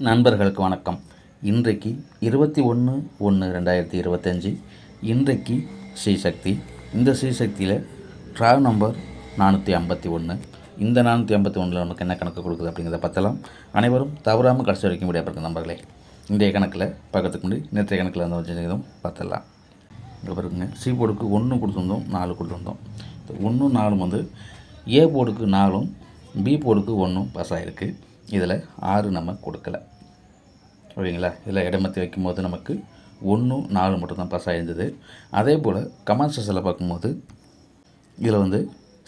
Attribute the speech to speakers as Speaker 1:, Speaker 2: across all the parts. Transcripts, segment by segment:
Speaker 1: நண்பர்களுக்கு வணக்கம். இன்றைக்கு 21/1/2025. இன்றைக்கு ஸ்ரீசக்தி. இந்த ஸ்ரீசக்தியில் ட்ரா நம்பர் 451. இந்த 451 நமக்கு என்ன கணக்கு கொடுக்குது அப்படிங்கிறத பார்த்தலாம். அனைவரும் தவறாமல் கடைசி வரைக்கும் முடியாது பாருங்கள் நண்பர்களே. இன்றைய கணக்கில் பார்க்கறதுக்கு முன்னாடி நேற்றைய கணக்கில் அந்த வச்சுருந்தோம் பார்த்துடலாம். இங்கே பாருங்க, சி போர்டுக்கு 1 கொடுத்துருந்தோம், 4 கொடுத்துருந்தோம். 1 4 வந்து ஏ போர்டுக்கு 4ம் பி போர்டுக்கு 1ம் பாஸ் ஆகிருக்கு. இதில் 6 நம்ம கொடுக்கல. ஓகேங்களா? இதில் இடமத்தி வைக்கும்போது நமக்கு 1 4 மட்டும்தான் பாஸ் ஆகிருந்தது. அதே போல் கமெண்ட் செக்ஷனில் பார்க்கும்போது இதில் வந்து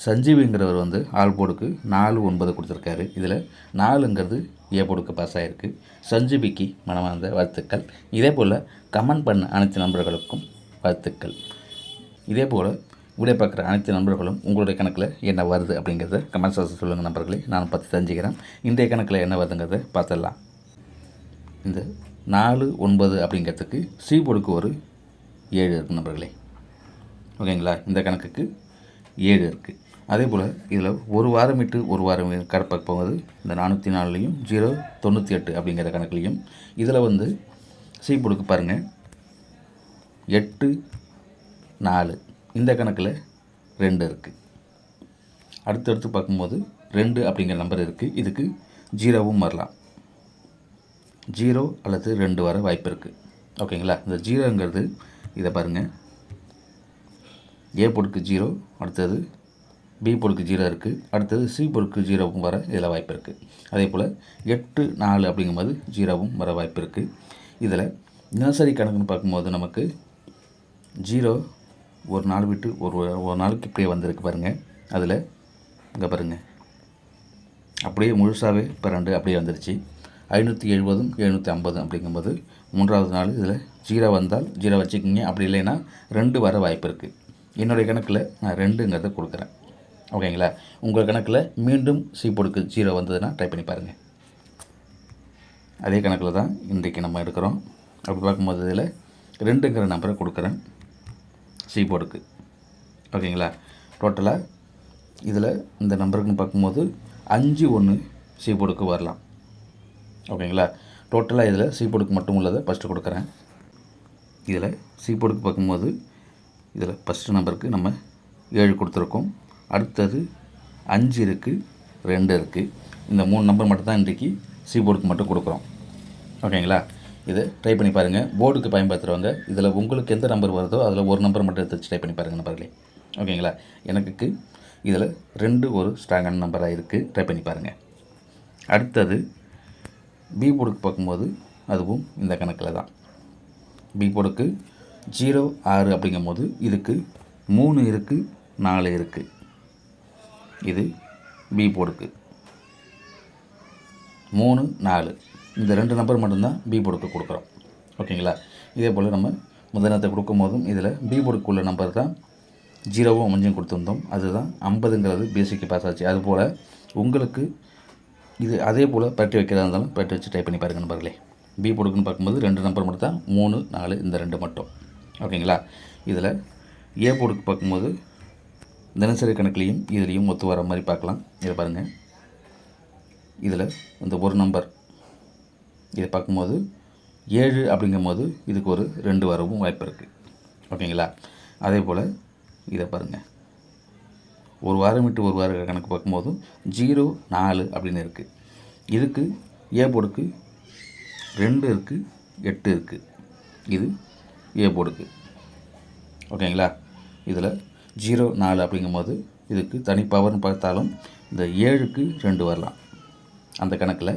Speaker 1: சஞ்சீவிங்கிறவர் வந்து ஆல் போர்டுக்கு 4 9 கொடுத்துருக்காரு. இதில் 4ங்கிறது ஏ போர்டுக்கு பாஸ் ஆகிருக்கு. சஞ்சீவிக்கு மனமார்ந்த வாழ்த்துக்கள். இதே போல் கமெண்ட் பண்ண அனைத்து நண்பர்களுக்கும் வாழ்த்துக்கள். இதே போல் வீடியோ பார்க்குற அனைத்து நண்பர்களும் உங்களுடைய கணக்கில் என்ன வருது அப்படிங்கிறத கமெண்ட் செக்ஷன் சொல்லுங்கள் நண்பர்களே. நான் பார்த்து தெரிஞ்சுக்கிறேன். இன்றைய கணக்கில் என்ன வருதுங்கிறத பார்த்துடலாம். இந்த 4 9 அப்படிங்கிறதுக்கு சி போர்டுக்கு ஒரு 7 இருக்குது நண்பர்களே. ஓகேங்களா? இந்த கணக்குக்கு 7 இருக்குது. அதே போல் இதில் ஒரு வாரம் விட்டு ஒரு வாரம் கடப்ப போகுது. இந்த 404லையும் 098 அப்படிங்கிற கணக்குலையும் இதில் வந்து சி போர்டுக்கு பாருங்கள் 8 4 இந்த கணக்கில் 2 இருக்குது. அடுத்தடுத்து பார்க்கும்போது 2 அப்படிங்கிற நம்பர் இருக்குது. இதுக்கு 0வும் வரலாம். 0 அல்லது 2 வர வாய்ப்பு இருக்குது. ஓகேங்களா? இந்த 0ங்கிறது இதை பாருங்கள், ஏ போர்டுக்கு 0, அடுத்தது பி போர்டுக்கு 0 இருக்குது, அடுத்தது சி போர்டுக்கு 0வும் வர இதில் வாய்ப்பு இருக்குது. அதே போல் 8 4 அப்படிங்கும்போது 0வும் வர வாய்ப்பு இருக்குது. இதில் தினசரி கணக்குன்னு பார்க்கும்போது நமக்கு 0 ஒரு நாள் விட்டு ஒரு நாளுக்கு இப்படியே வந்திருக்கு பாருங்கள். அதில் இங்கே பாருங்கள், அப்படியே முழுசாகவே இப்போ 2 அப்படியே வந்துருச்சு. 570 750 அப்படிங்கும்போது மூன்றாவது நாள் இதில் 0 வந்தால் 0 வச்சுக்கிங்க. அப்படி இல்லைன்னா 2 வர வாய்ப்பு இருக்குது. என்னுடைய கணக்கில் நான் 2ங்கிறத கொடுக்குறேன். ஓகேங்களா? உங்கள் கணக்கில் மீண்டும் சி போர்டுக்கு 0 வந்ததுன்னா ட்ரை பண்ணி பாருங்கள். அதே கணக்கில் தான் இன்றைக்கு நம்ம எடுக்கிறோம். அப்படி பார்க்கும்போது இதில் 2ங்கிற நம்பரை கொடுக்குறேன் சி போர்டுக்கு. ஓகேங்களா? டோட்டலாக இதில் இந்த நம்பருக்குன்னு பார்க்கும்போது 5 1 சி போர்டுக்கு வரலாம். ஓகேங்களா? டோட்டலாக இதில் சி போர்டுக்கு மட்டும் உள்ளதை ஃபஸ்ட்டு கொடுக்குறேன். இதில் சி போர்டுக்கு பார்க்கும்போது இதில் ஃபஸ்ட்டு நம்பருக்கு நம்ம 7 கொடுத்துருக்கோம். அடுத்தது 5 இருக்குது, 2 இருக்குது. இந்த 3 நம்பர் மட்டும் தான் இன்றைக்கி சி போர்டுக்கு மட்டும் கொடுக்குறோம். ஓகேங்களா? இதை ட்ரை பண்ணி பாருங்கள். போர்டுக்கு பயன்படுத்துகிறவங்க இதில் உங்களுக்கு எந்த நம்பர் வருதோ அதில் ஒரு நம்பர் மட்டும் எடுத்து வச்சு ட்ரை பண்ணி பாருங்கள் நம்பர்களே. ஓகேங்களா? எனக்கு இதில் 2 ஒரு ஸ்ட்ராங்கான நம்பராக இருக்குது. ட்ரை பண்ணி பாருங்கள். அடுத்தது பி போர்டுக்கு பார்க்கும்போது அதுவும் இந்த கணக்கில் தான். பி போர்டுக்கு 0 6 அப்படிங்கும்போது இதுக்கு 3 இருக்குது, 4 இருக்குது. இது பி போர்டுக்கு 3 4 இந்த 2 நம்பர் மட்டும்தான் பி போர்டுக்கு கொடுக்குறோம். ஓகேங்களா? இதே போல் நம்ம முதலினத்தை கொடுக்கும் போதும் இதில் பி போர்டுக்கு உள்ள நம்பர் தான் 0வும் 5ம் கொடுத்துருந்தோம். அதுதான் 50ங்கிறது பேசிக்கு பாஸ் ஆச்சு. அதுபோல் உங்களுக்கு இது அதே போல் பரட்டி வைக்கிறதா இருந்தாலும் பரட்டி வச்சு டைப் பண்ணி பாருங்கள் நண்பர்களே. பி போர்டுக்குன்னு பார்க்கும்போது 2 நம்பர் மட்டும் தான், 3 4 இந்த 2 மட்டும். ஓகேங்களா? இதில் ஏ போர்டுக்கு பார்க்கும்போது தினசரி கணக்குலேயும் இதுலேயும் ஒத்து வர மாதிரி பார்க்கலாம். இதை பாருங்கள், இதில் இந்த ஒரு நம்பர் இதை பார்க்கும்போது 7 அப்படிங்கும்போது இதுக்கு ஒரு 2 வரவும் வாய்ப்பு இருக்குது. ஓகேங்களா? அதே போல் இதை பாருங்கள், ஒரு வாரம் விட்டு ஒரு வார கணக்கு பார்க்கும்போது 0 4 அப்படின்னு இருக்குது. இதுக்கு ஏ போர்டுக்கு 2 இருக்குது, 8 இருக்குது. இது ஏ போர்டுக்கு. ஓகேங்களா? இதில் 0 4 அப்படிங்கும்போது இதுக்கு தனி பவர்னு பார்த்தாலும் இந்த 7க்கு 2 வரலாம். அந்த கணக்கில்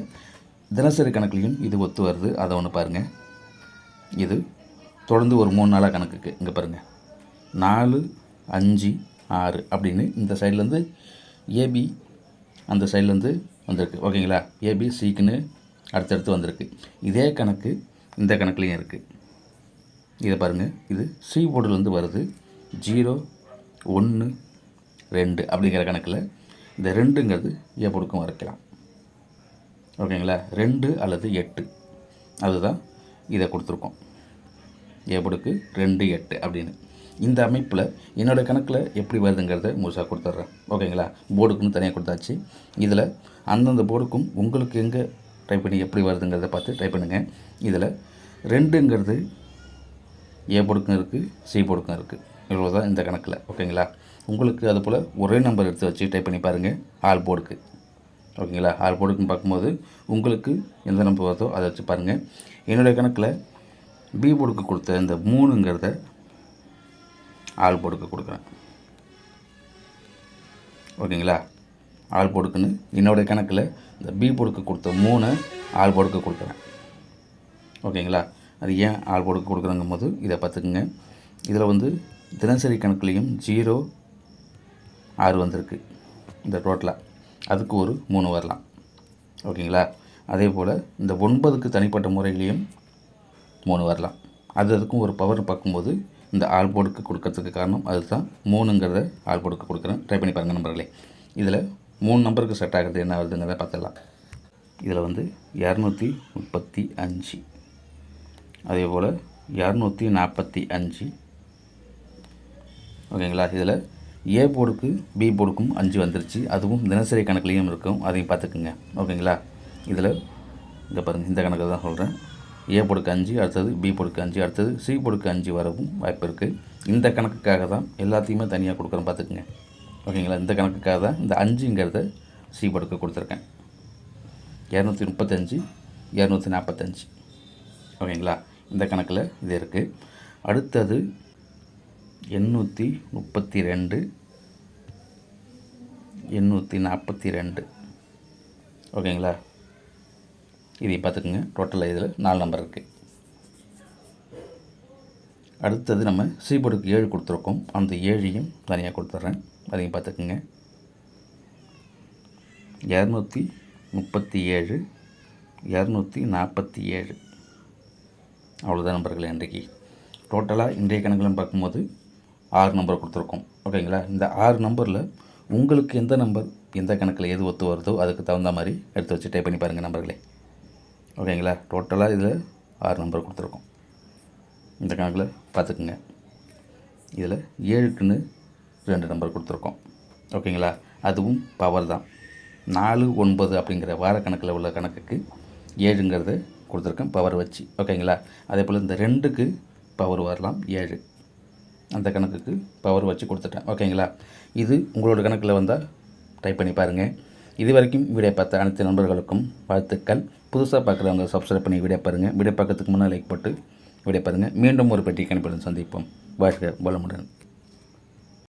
Speaker 1: தினசரி கணக்குலையும் இது ஒத்து வருது. அதை ஒன்று பாருங்கள். இது தொடர்ந்து ஒரு 3 நாளாக கணக்குக்கு இங்கே பாருங்கள், 4 5 6 அப்படின்னு இந்த சைட்லேருந்து ஏபி அந்த சைட்லேருந்து வந்திருக்கு. ஓகேங்களா? ஏபி சிக்குன்னு அடுத்தடுத்து வந்திருக்கு. இதே கணக்கு இந்த கணக்குலேயும் இருக்குது. இதை பாருங்கள், இது சி போர்டுலேருந்து வருது. 0 1 2 அப்படிங்கிற கணக்கில் இந்த 2ங்கிறது ஏ போர்டுக்கும் வரைக்கலாம். ஓகேங்களா? 2 அல்லது 8 அதுதான் இதை கொடுத்துருக்கோம். ஏ போர்டுக்கு 2 8 அப்படின்னு. இந்த அமைப்பில் என்னோடய கணக்கில் எப்படி வருதுங்கிறத முழுசாக கொடுத்துட்றேன். ஓகேங்களா? போர்டுக்குன்னு தனியாக கொடுத்தாச்சு. இதில் அந்தந்த போர்டுக்கும் உங்களுக்கு எங்கே டைப் பண்ணி எப்படி வருதுங்கிறத பார்த்து டைப் பண்ணுங்கள். இதில் 2ங்கிறது ஏ போர்டுக்கும் இருக்குது, சி போர்டுக்கும் இருக்குது. இவ்வளோ தான் இந்த கணக்கில். ஓகேங்களா? உங்களுக்கு அதுபோல் ஒரே நம்பர் எடுத்து வச்சு டைப் பண்ணி பாருங்கள் ஆல் போர்டுக்கு. ஓகேங்களா? ஆல் போர்டுக்குன்னு பார்க்கும்போது உங்களுக்கு எந்த நம்பர் வருதோ அதை வச்சு பாருங்கள். என்னுடைய கணக்கில் பி போர்டுக்கு கொடுத்த இந்த 3ங்கிறத ஆல் போர்டுக்கு கொடுக்குறேன். ஓகேங்களா? ஆல் போர்டுக்குன்னு என்னுடைய கணக்கில் இந்த பி போர்டுக்கு கொடுத்த 3 ஆல் போர்டுக்கு கொடுக்குறேன். ஓகேங்களா? அது ஏன் ஆல் போர்டுக்கு கொடுக்குறங்கும் போது இதை பார்த்துக்குங்க. இதில் வந்து தினசரி கணக்குலேயும் 0 6 வந்திருக்கு இந்த டோட்டலாக. அதுக்கு ஒரு 3 வரலாம். ஓகேங்களா? அதே போல் இந்த 9க்கு தனிப்பட்ட முறையிலையும் 3 வரலாம். அதுக்கும் ஒரு பவர் பார்க்கும்போது இந்த ஆல் போர்டுக்கு கொடுக்கறதுக்கு காரணம் அதுதான். 3ங்கிறத ஆல் போர்டுக்கு கொடுக்குறேன். ட்ரை பண்ணி பாருங்கள் நம்பர்களே. இதில் 3 நம்பருக்கு செட் ஆகிறது என்ன வருதுங்கிறத பார்த்துடலாம். இதில் வந்து 235, அதே போல் 245. ஓகேங்களா? இதில் ஏ போர்டுக்கு பி போர்டுக்கும் 5 வந்துருச்சு. அதுவும் தினசரி கணக்குலேயும் இருக்கும், அதையும் பார்த்துக்குங்க. ஓகேங்களா? இதில் இங்கே பாருங்கள், இந்த கணக்கு தான் சொல்கிறேன். ஏ போர்டுக்கு 5, அடுத்தது பி போர்டுக்கு 5, அடுத்தது சி போர்டுக்கு 5 வரவும் வாய்ப்பு இருக்குது. இந்த கணக்குக்காக தான் எல்லாத்தையுமே தனியாக கொடுக்குறேன், பார்த்துக்குங்க. ஓகேங்களா? இந்த கணக்குக்காக தான் இந்த 5ங்கிறத சி போர்டுக்கு கொடுத்துருக்கேன். 235, 245. ஓகேங்களா? இந்த கணக்கில் இது இருக்குது. அடுத்தது 832, 842. ஓகேங்களா? இதை பார்த்துக்குங்க. டோட்டலாக இதில் 4 நம்பர் இருக்குது. அடுத்தது நம்ம சி போர்டுக்கு 7 கொடுத்துருக்கோம். அந்த 7ஐயும் தனியாக கொடுத்துட்றேன், அதையும் பார்த்துக்குங்க. 237, 247. அவ்வளோதான் நம்பர்கள் இன்றைக்கு. டோட்டலாக இன்றைய கணக்கில் பார்க்கும்போது 6 நம்பர் கொடுத்துருக்கோம். ஓகேங்களா? இந்த 6 நம்பரில் உங்களுக்கு எந்த நம்பர் எந்த கணக்கில் எது ஒத்து வருதோ அதுக்கு தகுந்த மாதிரி எடுத்து வச்சு டைப் பண்ணி பாருங்கள் நம்பர்களே. ஓகேங்களா? டோட்டலாக இதில் 6 நம்பர் கொடுத்துருக்கோம். இந்த கணக்கில் பார்த்துக்குங்க. இதில் 7க்குன்னு 2 நம்பர் கொடுத்துருக்கோம். ஓகேங்களா? அதுவும் பவர் தான். 4, 9 அப்படிங்கிற வார கணக்கில் உள்ள கணக்குக்கு 7ங்கிறத கொடுத்துருக்கேன் பவர் வச்சு. ஓகேங்களா? அதே போல் இந்த 2க்கு பவர் வரலாம் 7, அந்த கணக்குக்கு பவர் வச்சு கொடுத்துட்டேன். ஓகேங்களா? இது உங்களோட கணக்கில் வந்தால் டைப் பண்ணி பாருங்கள். இது வரைக்கும் வீடியோ பார்த்த அனைத்து நண்பர்களுக்கும் வாழ்த்துக்கள். புதுசாக பார்க்குறவங்க சப்ஸ்கிரைப் பண்ணி வீடியோ பாருங்கள். வீடியோ பார்க்கறதுக்கு முன்னாடி லைக் போட்டு வீடியோ பாருங்கள். மீண்டும் ஒரு பெட்டி கணிப்புடன் சந்திப்போம். வாழ்க வளமுடன்.